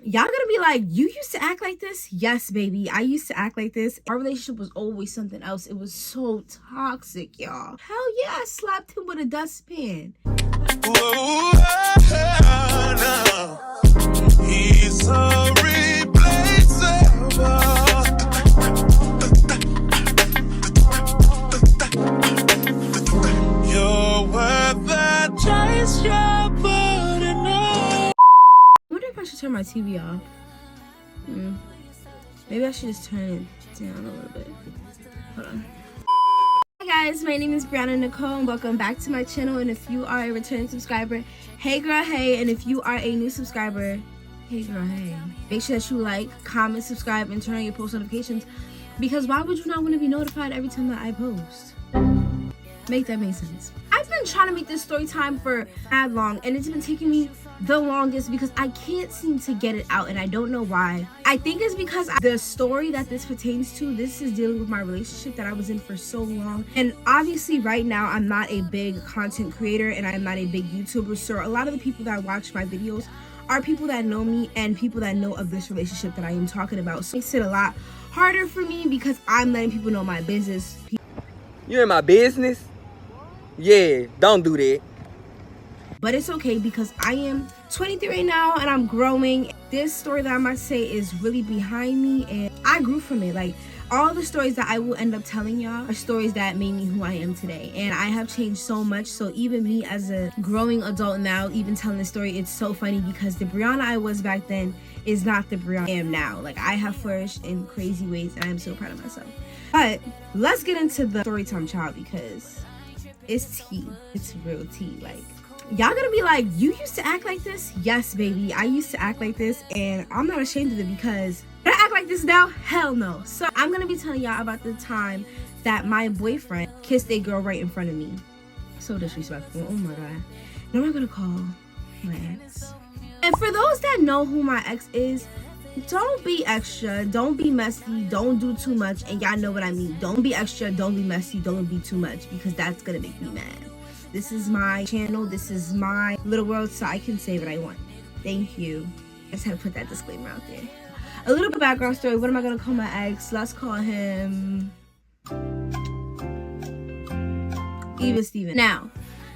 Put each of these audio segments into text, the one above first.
Y'all gonna be like, you used to act like this? Yes, baby, I used to act like this. Our relationship was always something else. It was so toxic, y'all. Hell yeah, I slapped him with a dustpan. Whoa, no. He's so replaceable. You're worth the chase, you're putting on. I wonder if I should turn my TV off. Maybe I should just turn it down a little bit. Hold on. Hi guys, my name is Brianna Nicole and welcome back to my channel. And if you are a returning subscriber, hey girl, hey. And if you are a new subscriber, hey girl, hey. Make sure that you like, comment, subscribe, and turn on your post notifications, because why would you not want to be notified every time that I post? Make that make sense. I've been trying to make this story time for mad long, and it's been taking me the longest because I can't seem to get it out, and I don't know why. I think it's because the story that this pertains to, this is dealing with my relationship that I was in for so long. And obviously right now I'm not a big content creator and I'm not a big YouTuber, so a lot of the people that watch my videos are people that know me and people that know of this relationship that I am talking about. So it makes it a lot harder for me because I'm letting people know my business. You in my business? Yeah, don't do that. But it's okay because I am 23 right now and I'm growing. This story that I might say is really behind me and I grew from it. Like, all the stories that I will end up telling y'all are stories that made me who I am today. And I have changed so much. So even me as a growing adult now, even telling the story, it's so funny because the Brianna I was back then is not the Brianna I am now. Like, I have flourished in crazy ways and I am so proud of myself. But let's get into the story time, child, because it's tea. It's real tea. Like, y'all gonna be like, you used to act like this? Yes, baby, I used to act like this, and I'm not ashamed of it because did I act like this now? Hell no. So I'm gonna be telling y'all about the time that my boyfriend kissed a girl right in front of me. So disrespectful. Oh my god. Now I'm gonna call my ex. And for those that know who my ex is, don't be extra, don't be messy, don't do too much, and y'all know what I mean. Don't be extra, don't be messy, don't be too much, because that's gonna make me mad. This is my channel, this is my little world, so I can say what I want. Thank you. I just had to put that disclaimer out there. A little bit of background story. What am I gonna call my ex? Let's call him Even Steven. Now,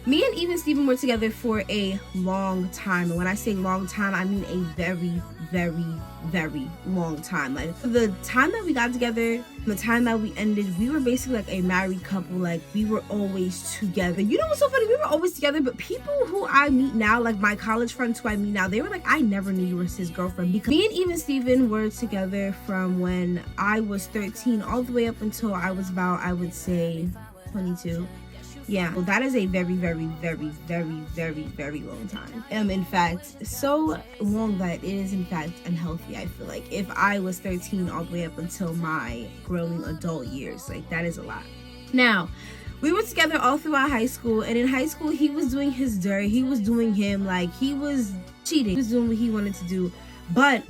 me and Even Steven were together for a long time. And when I say long time, I mean a very, very, very long time. Like, the time that we got together, the time that we ended, we were basically like a married couple. Like, we were always together. You know what's so funny? We were always together, but people who I meet now, like my college friends who I meet now, they were like, I never knew you were his girlfriend. Because me and Even Steven were together from when I was 13 all the way up until I was about, I would say, 22. Yeah, well, that is a very, very, very, very, very, very long time. In fact, so long that it is in fact unhealthy. I feel like if I was 13 all the way up until my growing adult years, like, that is a lot. Now, we were together all throughout high school, and in high school he was doing his dirt, he was doing him, like, he was cheating, he was doing what he wanted to do. But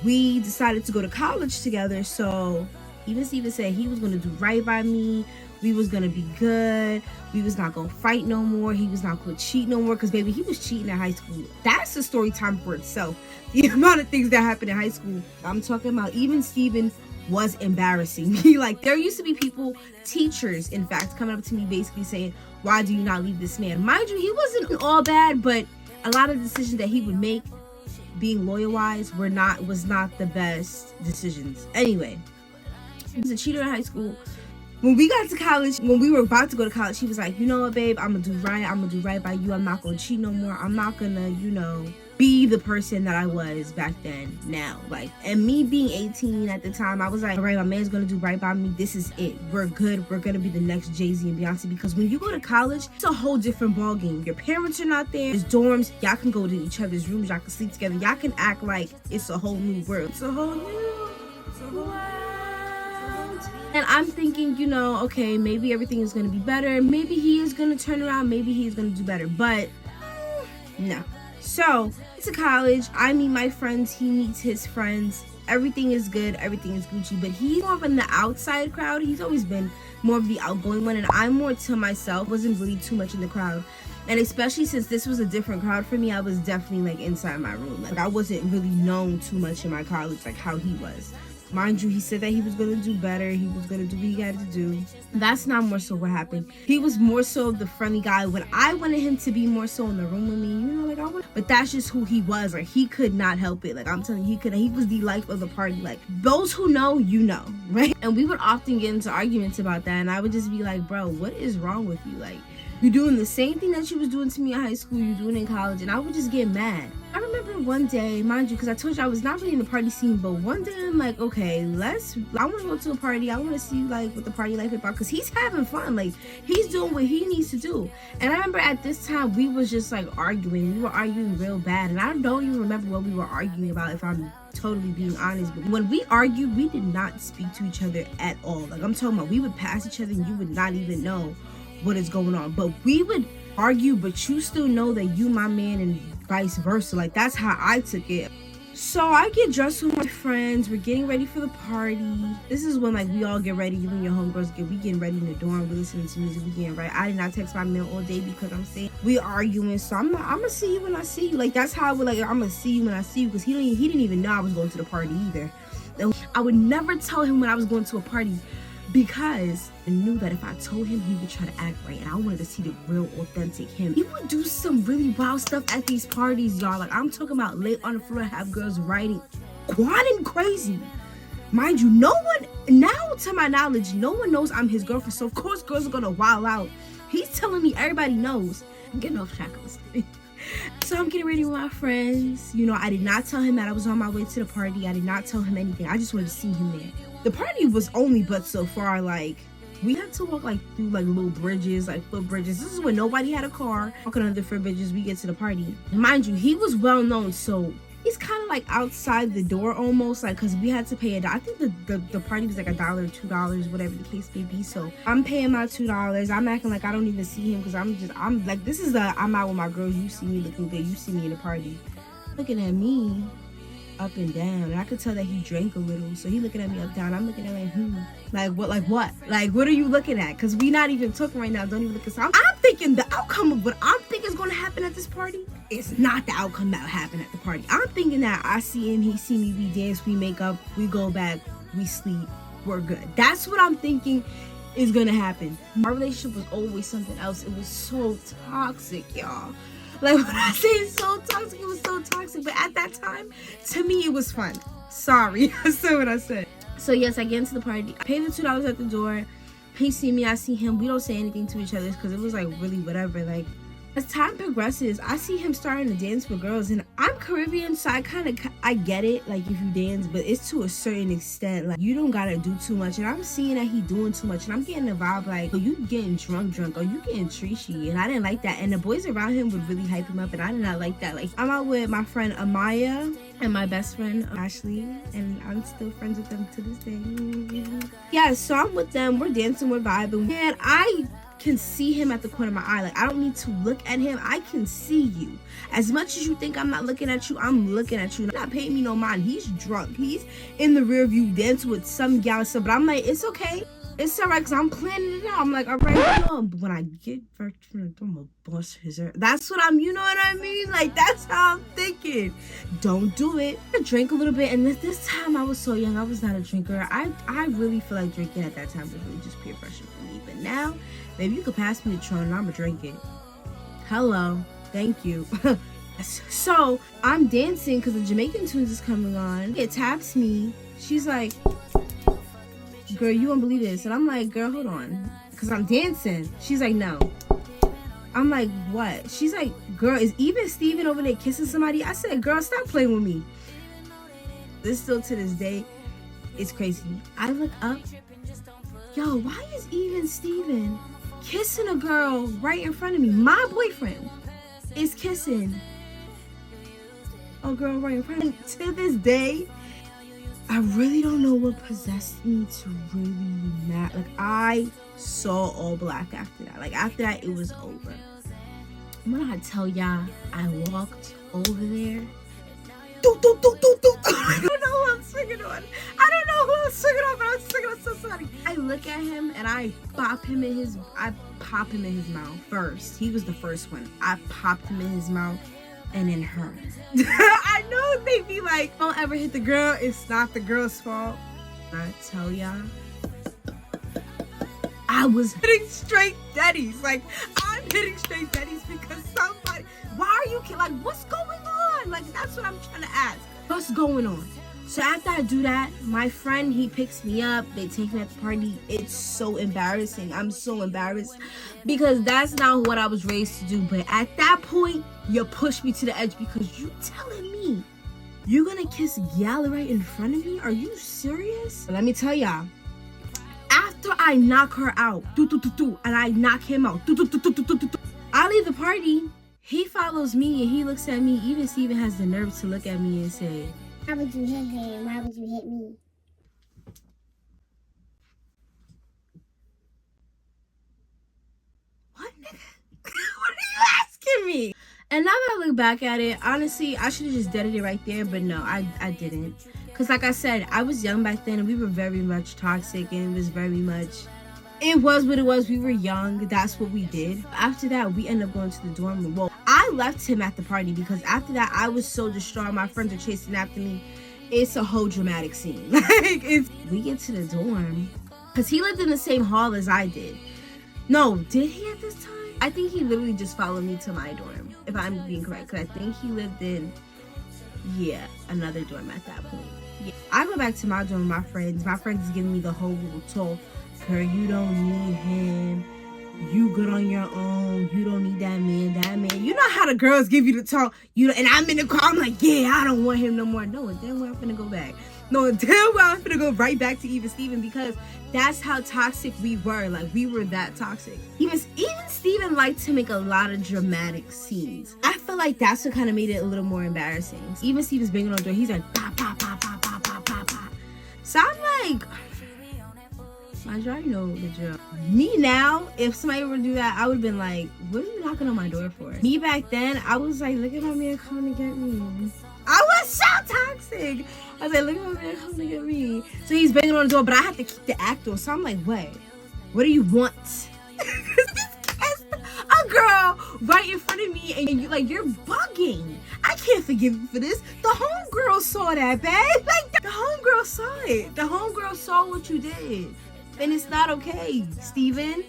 we decided to go to college together, so Even Steven said he was going to do right by me. We was gonna be good. We was not gonna fight no more. He was not gonna cheat no more. Because, baby, he was cheating in high school. That's a story time for itself. The amount of things that happened in high school. I'm talking about Even Steven was embarrassing me. Like, there used to be people, teachers, in fact, coming up to me basically saying, why do you not leave this man? Mind you, he wasn't all bad, but a lot of decisions that he would make, being lawyer-wise, was not the best decisions. Anyway, he was a cheater in high school. When we got to college, when we were about to go to college, he was like, you know what, babe, I'm gonna do right by you. I'm not gonna cheat no more. I'm not gonna, be the person that I was back then now. Like, and me being 18 at the time, I was like, all right, my man's gonna do right by me. This is it. We're good. We're gonna be the next Jay-Z and Beyonce. Because when you go to college, it's a whole different ballgame. Your parents are not there. There's dorms. Y'all can go to each other's rooms. Y'all can sleep together. Y'all can act like it's a whole new world. It's a whole new world. And I'm thinking, okay, maybe everything is going to be better. Maybe he is going to turn around. Maybe he is going to do better. But no. So, it's a college. I meet my friends. He meets his friends. Everything is good. Everything is Gucci. But he's more of in the outside crowd. He's always been more of the outgoing one. And I'm more to myself. Wasn't really too much in the crowd. And especially since this was a different crowd for me, I was definitely like inside my room. Like I wasn't really known too much in my college, like how he was. Mind you, he said that he was going to do better. He was going to do what he had to do. That's not more so what happened. He was more so the friendly guy when I wanted him to be more so in the room with me, you know, like I would. But that's just who he was. Like he could not help it. Like I'm telling you, he was the life of the party. Like those who know, you know, right? And we would often get into arguments about that. And I would just be like, bro, what is wrong with you? Like, you're doing the same thing that you was doing to me in high school, you're doing in college, and I would just get mad. I remember one day, mind you, because I told you I was not really in the party scene, but one day I'm like, okay, I want to go to a party. I want to see like what the party life is about, because he's having fun. Like he's doing what he needs to do. And I remember at this time we was just like arguing. We were arguing real bad, and I don't even remember what we were arguing about, if I'm totally being honest. But when we argued, we did not speak to each other at all. Like I'm talking about, we would pass each other and you would not even know what is going on. But we would argue, but you still know that you my man, and vice versa. Like that's how I took it. So I get dressed with my friends, we're getting ready for the party. This is when like we all get ready, you and your homegirls we getting ready in the dorm, we listening to music, we getting ready. I did not text my man all day because I'm saying we arguing, so I'm gonna see you when I see you. Like that's how I would, like I'm gonna see you when I see you, because he didn't even know I was going to the party either. And I would never tell him when I was going to a party, because I knew that if I told him, he would try to act right, and I wanted to see the real authentic him. He would do some really wild stuff at these parties, y'all. Like I'm talking about lay on the floor, have girls riding quad and crazy. Mind you, no one, now to my knowledge, no one knows I'm his girlfriend, so of course girls are gonna wild out. He's telling me everybody knows. I'm getting off track of this thing. So I'm getting ready with my friends. You know, I did not tell him that I was on my way to the party. I did not tell him anything. I just wanted to see him there. The party was only but so far. Like we had to walk like through like little bridges, like foot bridges. This is when nobody had a car. Walking under foot bridges, we get to the party. Mind you, he was well known, so he's kind of like outside the door almost, like because we had to pay I think the party was like $1 or $2, whatever the case may be. So I'm paying my $2. I'm acting like I don't even see him, because I'm like, this is I'm out with my girls. You see me looking good. You see me in the party, looking at me up and down, and I could tell that he drank a little, so he looking at me up down. I'm looking at him like what are you looking at? Because we not even talking right now. Don't even look at. So I'm thinking the outcome of what I'm thinking is going to happen at this party is not the outcome that happened at the party. I'm thinking that I see him, he see me, we dance, we make up, we go back, we sleep, we're good. That's what I'm thinking is gonna happen. Our relationship was always something else. It was so toxic, y'all. Like when I say it's so toxic, it was so toxic. But at that time, to me, it was fun. Sorry, I said what I said. So yes, I get into the party. I pay the $2 at the door. He see me, I see him. We don't say anything to each other because it was like really whatever. Like as time progresses, I see him starting to dance with girls, and I'm Caribbean, so I get it, like if you dance, but it's to a certain extent. Like you don't gotta do too much, and I'm seeing that he doing too much, and I'm getting the vibe like, oh, you getting drunk, or you getting treachy, and I didn't like that. And the boys around him would really hype him up, and I did not like that. Like I'm out with my friend Amaya and my best friend Ashley, and I'm still friends with them to this day. Yeah, so I'm with them, we're dancing, we're vibing, and I can see him at the corner of my eye. Like I don't need to look at him, I can see you. As much as you think I'm not looking at you, I'm looking at you. You're not paying me no mind. He's drunk, he's in the rear view dancing with some gal, so but I'm like, it's okay, it's all right, because I'm planning it out. I'm like, all right, but when I get back to the door, I'm gonna bust his hair. That's what I'm, you know what I mean? Like that's how I'm thinking. Don't do it. I drank a little bit, and this time I was so young, I was not a drinker. I really feel like drinking at that time was really just peer pressure for me. But now, baby, you could pass me the Tron and I'ma drink it. Hello, thank you. So I'm dancing because the Jamaican tunes is coming on. It taps me. She's like, girl, you won't believe this. And I'm like, girl, hold on, because I'm dancing. She's like, no. I'm like, what? She's like, girl, is even Steven over there kissing somebody? I said, girl, stop playing with me. This still to this day, it's crazy. I look up, yo, why is even Steven kissing a girl right in front of me? My boyfriend is kissing a girl right in front of me. To this day, I really don't know what possessed me to really be mad. Like I saw all black after that. Like after that, it was over. When I tell y'all, I walked over there. I don't know who I'm singing on. I don't know who I'm singing on, but I'm singing on somebody. I look at him and I pop pop him in his mouth first. He was the first one. I popped him in his mouth and in her. I know they be like, don't ever hit the girl. It's not the girl's fault. I tell y'all, I was hitting straight daddies. Like, I'm hitting straight daddies because somebody, why are you, like, what's going on? Like, that's what I'm trying to ask. What's going on? So after I do that, my friend, he picks me up. They take me at the party. It's so embarrassing. I'm so embarrassed because that's not what I was raised to do. But at that point, you push me to the edge because you telling me you're gonna kiss Yala right in front of me? Are you serious? Let me tell y'all. After I knock her out, and I knock him out, I leave the party. He follows me and he looks at me. Even Steven has the nerve to look at me and say, "Why would you hit him? Why would you hit me?" What, nigga? What are you asking me? And now that I look back at it, honestly, I should have just deaded it right there, but no, I didn't. Because like I said, I was young back then and we were very much toxic, and it was very much, it was what it was. We were young. That's what we did. After that, we ended up going to the dorm room. Well, I left him at the party because after that, I was so distraught. My friends are chasing after me. It's a whole dramatic scene. We get to the dorm because he lived in the same hall as I did. No, did he at this time? I think he literally just followed me to my dorm, if I'm being correct, because I think he lived in, another dorm at that point. Yeah. I go back to my dorm with my friends. My friends is giving me the whole little talk. Girl, you don't need him. You good on your own. You don't need that man. You know how the girls give you the talk. And I'm in the car. I'm like, yeah, I don't want him no more. No, and then I'm finna go back. No, damn well I'm finna go right back to even Steven because that's how toxic we were. Like, we were that toxic. Even Steven liked to make a lot of dramatic scenes. I feel like that's what kind of made it a little more embarrassing. Even Steven's banging on the door. He's like, pa, pa, pa, pa, pa, pa, pa, pa. So I'm like, I already know the drill. Me now, if somebody were to do that, I would have been like, what are you knocking on my door for? Me back then, I was like, look at my man coming to get me. I was so toxic. I was like, look at my man coming to get me. So he's banging on the door, but I have to keep the act on. So I'm like, what do you want? A girl right in front of me and you're bugging. I can't forgive you for this. The homegirl saw that, babe. Like, the homegirl saw it. The homegirl saw what you did. And it's not okay, Steven.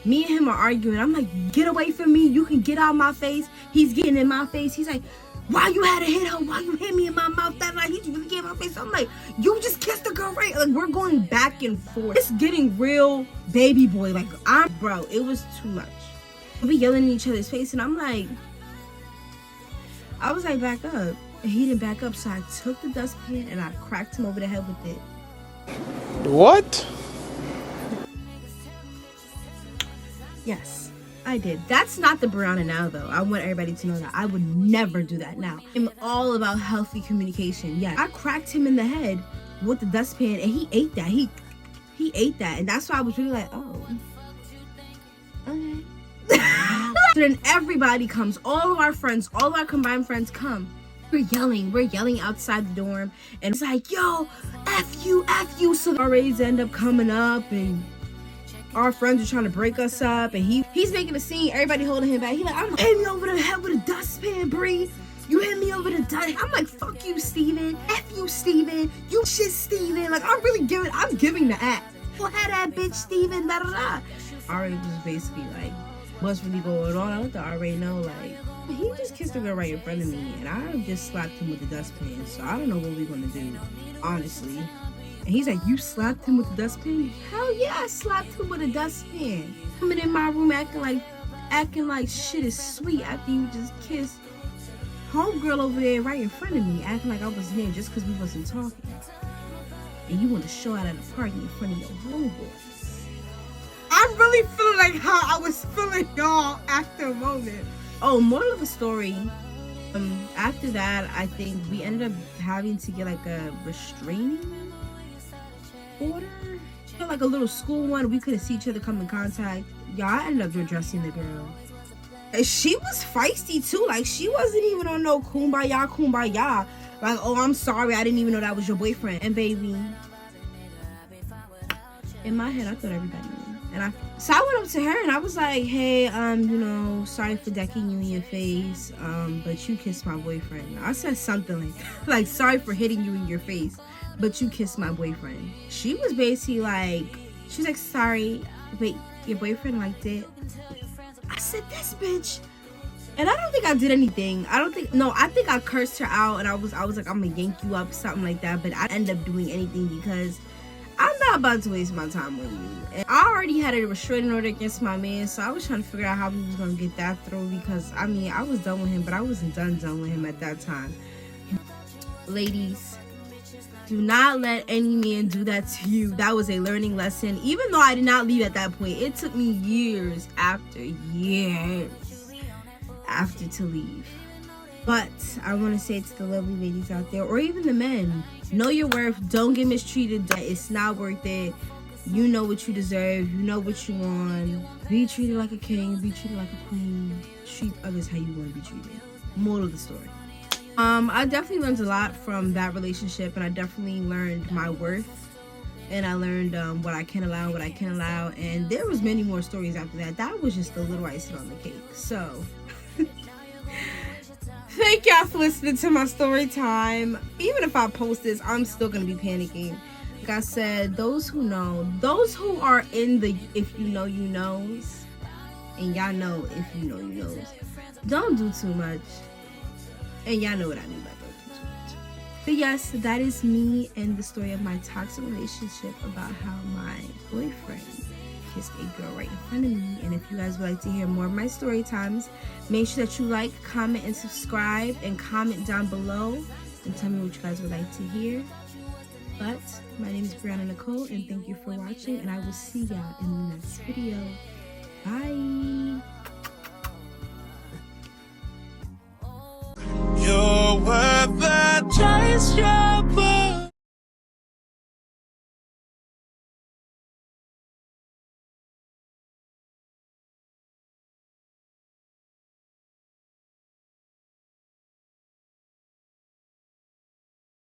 Me and him are arguing. I'm like, get away from me. You can get out of my face. He's getting in my face. He's like, why you had to hit her? Why you hit me in my mouth? That like he really get in my face. I'm like, you just kissed the girl, right? Like, we're going back and forth. It's getting real baby boy. Like, bro, it was too much. We yelling in each other's face, and I'm like, I was like, back up. And he didn't back up, so I took the dustpan and I cracked him over the head with it. What? Yes, I did. That's not the Brianna now, though. I want everybody to know that. I would never do that now. I'm all about healthy communication. Yeah, I cracked him in the head with the dustpan, and he ate that. He ate that, and that's why I was really like, oh, okay. So then everybody comes. All of our friends, all of our combined friends come. We're yelling outside the dorm, and it's like, yo, F you. So our raids end up coming up, and our friends are trying to break us up, and he's making a scene. Everybody holding him back. He's like, I'm hitting me over the head with a dustpan, Bree. You hit me over the dust. I'm like, fuck you, Steven. F you, Steven. You shit, Steven. Like, I'm giving the act. Go ahead, that bitch, Steven. Da da da. Ari was basically like, what's really going on? I let the RA know, like, he just kissed a girl right in front of me, and I just slapped him with the dustpan. So I don't know what we're gonna do, honestly. And he's like, you slapped him with the dustpan? Hell yeah, I slapped him with a dustpan. Coming in my room acting like shit is sweet after you just kissed homegirl over there right in front of me, acting like I wasn't here just because we wasn't talking. And you want to show out at a party in front of your homeboys. I'm really feeling like how I was feeling y'all after a moment. Oh, moral of the story. After that, I think we ended up having to get like a restraining order. Like a little school one. We couldn't see each other come in contact. Y'all, I ended up addressing the girl. And she was feisty too. Like, she wasn't even on no kumbaya. Like, oh, I'm sorry. I didn't even know that was your boyfriend. And baby, in my head, I thought everybody knew. So I went up to her and I was like, hey, you know, sorry for decking you in your face, but you kissed my boyfriend. I said something like that. Like, sorry for hitting you in your face, but you kissed my boyfriend. She was basically like, she was like, sorry, wait, your boyfriend liked it? I said, this bitch. And I don't think I did anything. I think I cursed her out and I was like, I'm gonna yank you up, something like that. But I didn't end up doing anything because I'm not about to waste my time on you. And I already had a restraining order against my man, so I was trying to figure out how we was gonna get that through because I mean I was done with him, but I wasn't done with him at that time. Ladies, do not let any man do that to you. That was a learning lesson. Even though I did not leave at that point, it took me years after to leave. But I want to say to the lovely ladies out there, or even the men, know your worth. Don't get mistreated. It's not worth it. You know what you deserve. You know what you want. Be treated like a king. Be treated like a queen. Treat others how you want to be treated. Moral of the story. I definitely learned a lot from that relationship, and I definitely learned my worth, and I learned what I can allow, what I can't allow, and there was many more stories after that. That was just a little icing on the cake. So thank y'all for listening to my story time. Even if I post this, I'm still gonna be panicking. Like I said, those who know, those who are in the if you know you knows, and y'all know if you know you knows, don't do too much. And y'all know what I mean by don't do too much. But yes, that is me and the story of my toxic relationship about how my boyfriend kissed a girl right in front of me. And if you guys would like to hear more of my story times, make sure that you like, comment, and subscribe, and comment down below and tell me what you guys would like to hear. But my name is Brianna Nicole, and thank you for watching, and I will see y'all in the next video. Bye. You're worth the chase, yeah.